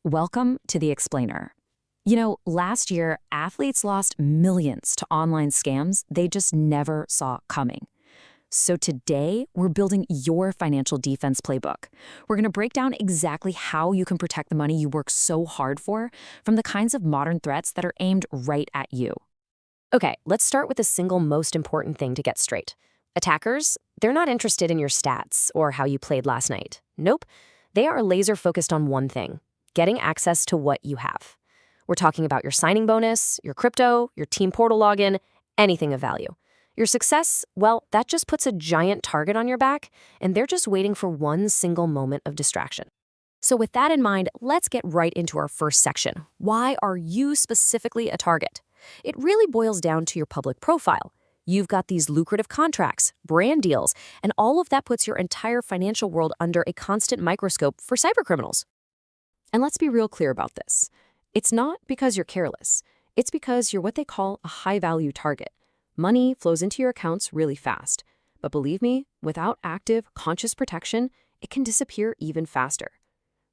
Welcome to The Explainer. Last year, athletes lost millions to online scams they just never saw coming. So today, we're building your financial defense playbook. We're going to break down exactly how you can protect the money you work so hard for from the kinds of modern threats that are aimed right at you. Okay, let's start with the single most important thing to get straight. Attackers, they're not interested in your stats or how you played last night. Nope, they are laser focused on one thing: getting access to what you have. We're talking about your signing bonus, your crypto, your team portal login, anything of value. Your success, well, that just puts a giant target on your back, and they're just waiting for one single moment of distraction. So with that in mind, let's get right into our first section. Why are you specifically a target? It really boils down to your public profile. You've got these lucrative contracts, brand deals, and all of that puts your entire financial world under a constant microscope for cybercriminals. And let's be real clear about this. It's not because you're careless. It's because you're what they call a high-value target. Money flows into your accounts really fast. But believe me, without active, conscious protection, it can disappear even faster.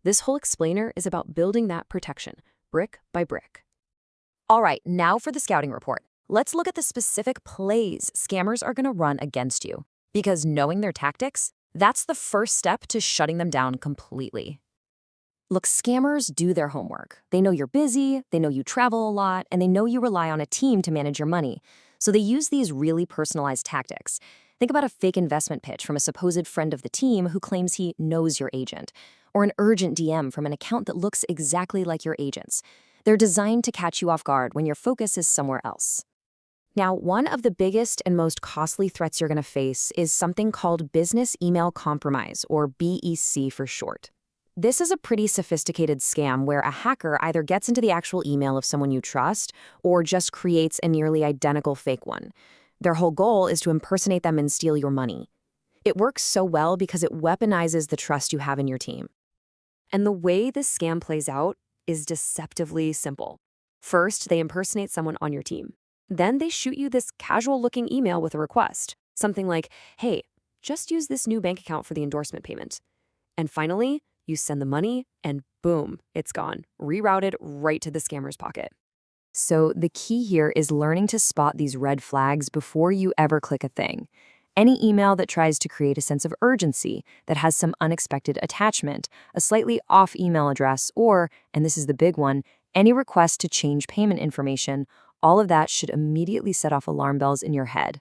This whole explainer is about building that protection, brick by brick. All right, now for the scouting report. Let's look at the specific plays scammers are going to run against you. Because knowing their tactics, that's the first step to shutting them down completely. Look, scammers do their homework. They know you're busy, they know you travel a lot, and they know you rely on a team to manage your money. So they use these really personalized tactics. Think about a fake investment pitch from a supposed friend of the team who claims he knows your agent, or an urgent DM from an account that looks exactly like your agent's. They're designed to catch you off guard when your focus is somewhere else. Now, one of the biggest and most costly threats you're going to face is something called business email compromise, or BEC for short. This is a pretty sophisticated scam where a hacker either gets into the actual email of someone you trust or just creates a nearly identical fake one. Their whole goal is to impersonate them and steal your money. It works so well because it weaponizes the trust you have in your team. And the way this scam plays out is deceptively simple. First, they impersonate someone on your team. Then they shoot you this casual-looking email with a request, something like, "Hey, just use this new bank account for the endorsement payment." And finally, you send the money, and boom, it's gone, rerouted right to the scammer's pocket. So the key here is learning to spot these red flags before you ever click a thing. Any email that tries to create a sense of urgency, that has some unexpected attachment, a slightly off email address, or, and this is the big one, any request to change payment information, all of that should immediately set off alarm bells in your head.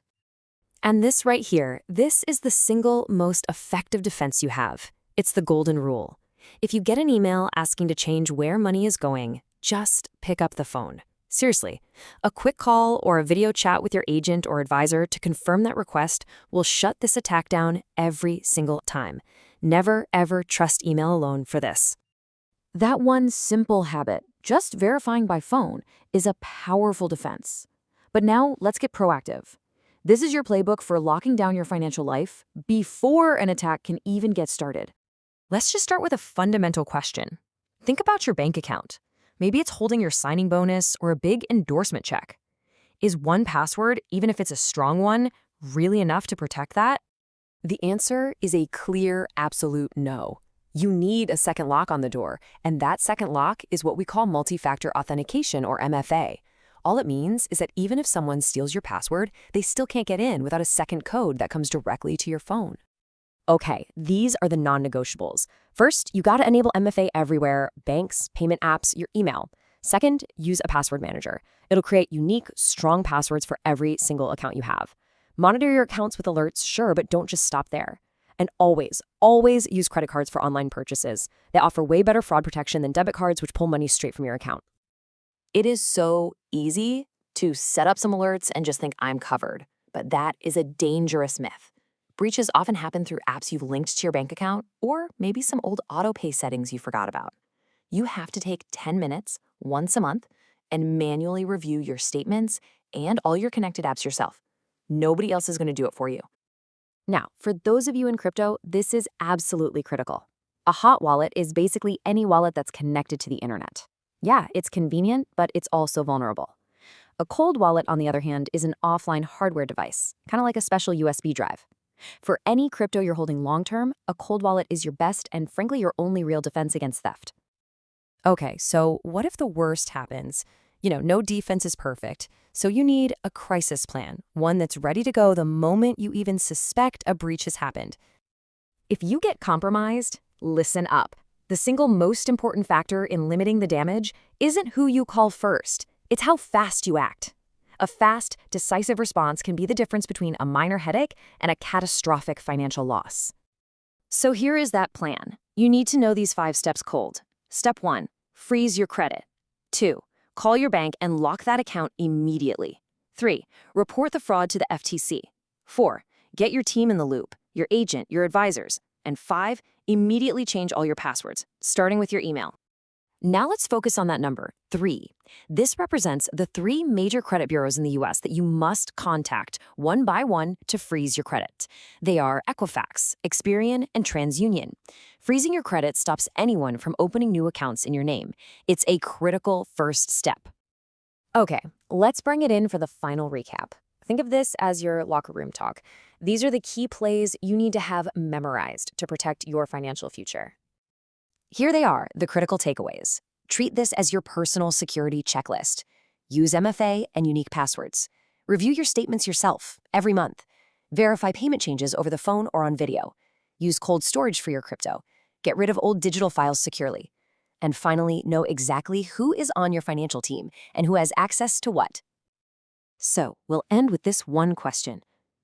And this right here, this is the single most effective defense you have. It's the golden rule. If you get an email asking to change where money is going, just pick up the phone. Seriously, a quick call or a video chat with your agent or advisor to confirm that request will shut this attack down every single time. Never, ever trust email alone for this. That one simple habit, just verifying by phone, is a powerful defense. But now let's get proactive. This is your playbook for locking down your financial life before an attack can even get started. Let's just start with a fundamental question. Think about your bank account. Maybe it's holding your signing bonus or a big endorsement check. Is one password, even if it's a strong one, really enough to protect that? The answer is a clear, absolute no. You need a second lock on the door, and that second lock is what we call multi-factor authentication, or MFA. All it means is that even if someone steals your password, they still can't get in without a second code that comes directly to your phone. Okay, these are the non-negotiables. First, you gotta enable MFA everywhere: banks, payment apps, your email. Second, use a password manager. It'll create unique, strong passwords for every single account you have. Monitor your accounts with alerts, sure, but don't just stop there. And always, always use credit cards for online purchases. They offer way better fraud protection than debit cards, which pull money straight from your account. It is so easy to set up some alerts and just think I'm covered, but that is a dangerous myth. Breaches often happen through apps you've linked to your bank account, or maybe some old auto-pay settings you forgot about. You have to take 10 minutes once a month and manually review your statements and all your connected apps yourself. Nobody else is going to do it for you. Now, for those of you in crypto, this is absolutely critical. A hot wallet is basically any wallet that's connected to the internet. Yeah, it's convenient, but it's also vulnerable. A cold wallet, on the other hand, is an offline hardware device, kind of like a special USB drive. For any crypto you're holding long-term, a cold wallet is your best and frankly your only real defense against theft. Okay, so what if the worst happens? No defense is perfect. So you need a crisis plan, one that's ready to go the moment you even suspect a breach has happened. If you get compromised, listen up. The single most important factor in limiting the damage isn't who you call first, it's how fast you act. A fast, decisive response can be the difference between a minor headache and a catastrophic financial loss. So here is that plan. You need to know these 5 steps cold. Step 1, freeze your credit. 2, call your bank and lock that account immediately. 3, report the fraud to the FTC. 4, get your team in the loop, your agent, your advisors. And 5, immediately change all your passwords, starting with your email. Now let's focus on that number, 3. This represents the 3 major credit bureaus in the US that you must contact one by one to freeze your credit. They are Equifax, Experian, and TransUnion. Freezing your credit stops anyone from opening new accounts in your name. It's a critical first step. Okay, let's bring it in for the final recap. Think of this as your locker room talk. These are the key plays you need to have memorized to protect your financial future. Here they are, the critical takeaways. Treat this as your personal security checklist. Use MFA and unique passwords. Review your statements yourself every month. Verify payment changes over the phone or on video. Use cold storage for your crypto. Get rid of old digital files securely. And finally, know exactly who is on your financial team and who has access to what. So, we'll end with this one question.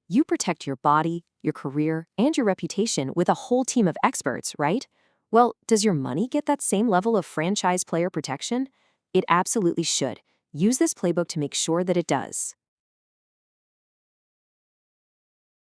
You protect your body, your career, and your reputation with a whole team of experts, right? Well, does your money get that same level of franchise player protection? It absolutely should. Use this playbook to make sure that it does.